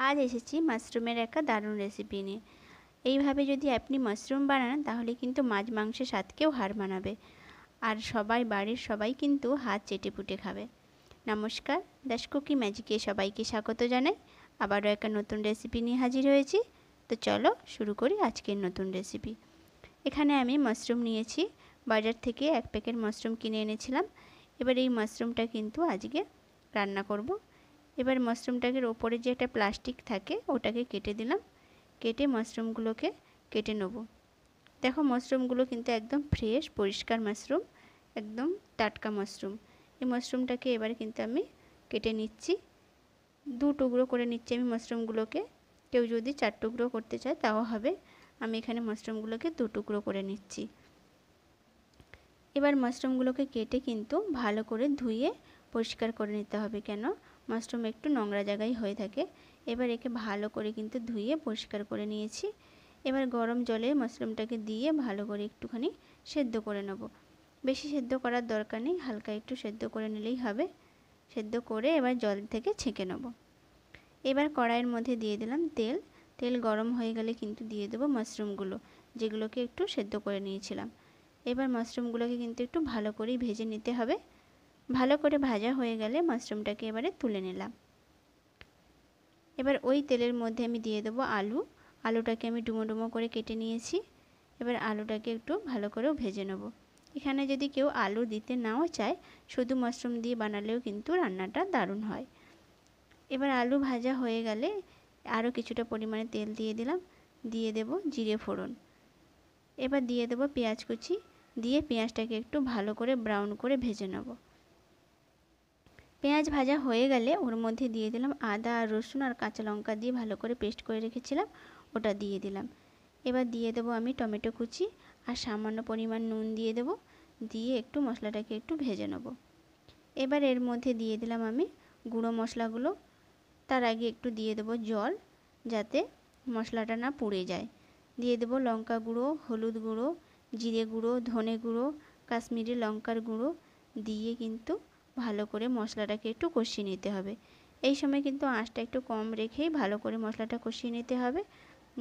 আজ এসেছি মাশরুমের একটা দারুণ রেসিপি নিয়ে। এইভাবে যদি আপনি মাশরুম বানান তাহলে কিন্তু মাছ মাংসের স্বাদকেও হার মানাবে, আর সবাই বাড়ির সবাই কিন্তু হাত চেটেপুটে খাবে। নমস্কার, দ্য কুকি ম্যাজিকে সবাইকে স্বাগত জানাই। আবারও একটা নতুন রেসিপি নিয়ে হাজির হয়েছি। তো চলো শুরু করি আজকের নতুন রেসিপি। এখানে আমি মাশরুম নিয়েছি, বাজার থেকে 1 প্যাকেট মাশরুম কিনে এনেছিলাম। এবার এই মাশরুমটা কিন্তু আজকে রান্না করব। এবার মাশরুমটাকে ওপরে যে একটা প্লাস্টিক থাকে ওটাকে কেটে দিলাম, কেটে মাশরুমগুলোকে কেটে নেব। দেখো মাশরুমগুলো কিন্তু একদম ফ্রেশ পরিষ্কার মাশরুম, একদম টাটকা মাশরুম। এই মাশরুমটাকে এবারে কিন্তু আমি কেটে নিচ্ছি, 2 টুকরো করে নিচ্ছি আমি মাশরুমগুলোকে। কেউ যদি 4 টুকরো করতে চায় তাও হবে। আমি এখানে মাশরুমগুলোকে 2 টুকরো করে নিচ্ছি। এবার মাশরুমগুলোকে কেটে কিন্তু ভালো করে ধুয়ে পরিষ্কার করে নিতে হবে, কেন মাশরুম একটু নোংরা জায়গায় হয়ে থাকে। এবার একে ভালো করে কিন্তু ধুয়ে পরিষ্কার করে নিয়েছি। এবার গরম জলে মাশরুমটাকে দিয়ে ভালো করে একটুখানি সেদ্ধ করে নেব। বেশি সেদ্ধ করার দরকার নেই, হালকা একটু সেদ্ধ করে নিলেই হবে। সেদ্ধ করে এবার জল থেকে ছেঁকে নেব। এবার কড়াইয়ের মধ্যে দিয়ে দিলাম তেল। তেল গরম হয়ে গেলে কিন্তু দিয়ে দেবো মাশরুমগুলো, যেগুলোকে একটু সেদ্ধ করে নিয়েছিলাম। এবার মাশরুমগুলোকে কিন্তু একটু ভালো করেই ভেজে নিতে হবে। ভালো করে ভাজা হয়ে গেলে মাশরুমটাকে এবারে তুলে নিলাম। এবার ওই তেলের মধ্যে আমি দিয়ে দেবো আলু। আলুটাকে আমি ডুমো ডুমো করে কেটে নিয়েছি। এবার আলুটাকে একটু ভালো করেও ভেজে নেব। এখানে যদি কেউ আলু দিতে নাও চায়, শুধু মাশরুম দিয়ে বানালেও কিন্তু রান্নাটা দারুণ হয়। এবার আলু ভাজা হয়ে গেলে আরও কিছুটা পরিমাণে তেল দিয়ে দিলাম, দিয়ে দেব জিরে ফোড়ন। এবার দিয়ে দেব পেঁয়াজ কুচি, দিয়ে পেঁয়াজটাকে একটু ভালো করে ব্রাউন করে ভেজে নেব। পেঁয়াজ ভাজা হয়ে গেলে ওর মধ্যে দিয়ে দিলাম আদা আর রসুন আর কাঁচা লঙ্কা দিয়ে ভালো করে পেস্ট করে রেখেছিলাম, ওটা দিয়ে দিলাম। এবার দিয়ে দেবো আমি টমেটো কুচি আর সামান্য পরিমাণ নুন দিয়ে দেবো, দিয়ে একটু মশলাটাকে একটু ভেজে নেব। এবার এর মধ্যে দিয়ে দিলাম আমি গুঁড়ো মশলাগুলো। তার আগে একটু দিয়ে দেবো জল, যাতে মশলাটা না পুড়ে যায়। দিয়ে দেবো লঙ্কা গুঁড়ো, হলুদ গুঁড়ো, জিরে গুঁড়ো, ধনে গুঁড়ো, কাশ্মীরি লঙ্কার গুঁড়ো দিয়ে কিন্তু ভালো করে মশলাটাকে একটু কষিয়ে নিতে হবে। এই সময় কিন্তু আঁচটা একটু কম রেখেই ভালো করে মশলাটা কষিয়ে নিতে হবে,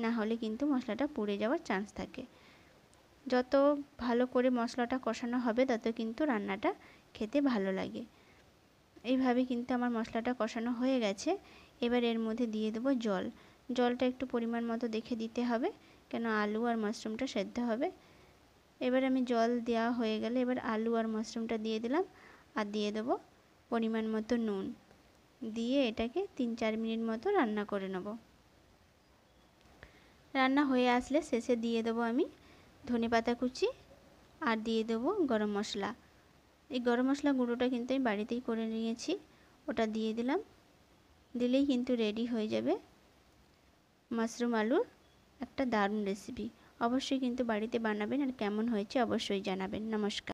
না হলে কিন্তু মশলাটা পুড়ে যাওয়ার চান্স থাকে। যত ভালো করে মশলাটা কষানো হবে তত কিন্তু রান্নাটা খেতে ভালো লাগে। এইভাবে কিন্তু আমার মশলাটা কষানো হয়ে গেছে। এবার এর মধ্যে দিয়ে দেবো জল। জলটা একটু পরিমাণ মতো দেখে দিতে হবে, কেন আলু আর মাশরুমটা সেদ্ধ হবে। এবার আমি জল দেওয়া হয়ে গেলে এবার আলু আর মাশরুমটা দিয়ে দিলাম, আর দিয়ে দেবো পরিমাণ মতো নুন, দিয়ে এটাকে 3-4 মিনিট মতো রান্না করে নেব। রান্না হয়ে আসলে শেষে দিয়ে দেবো আমি ধনেপাতা কুচি, আর দিয়ে দেবো গরম মশলা। এই গরম মশলা গুঁড়োটা কিন্তু আমি বাড়িতেই করে নিয়েছি, ওটা দিয়ে দিলাম। দিলেই কিন্তু রেডি হয়ে যাবে মাশরুম আলুর একটা দারুণ রেসিপি। অবশ্যই কিন্তু বাড়িতে বানাবেন, আর কেমন হয়েছে অবশ্যই জানাবেন। নমস্কার।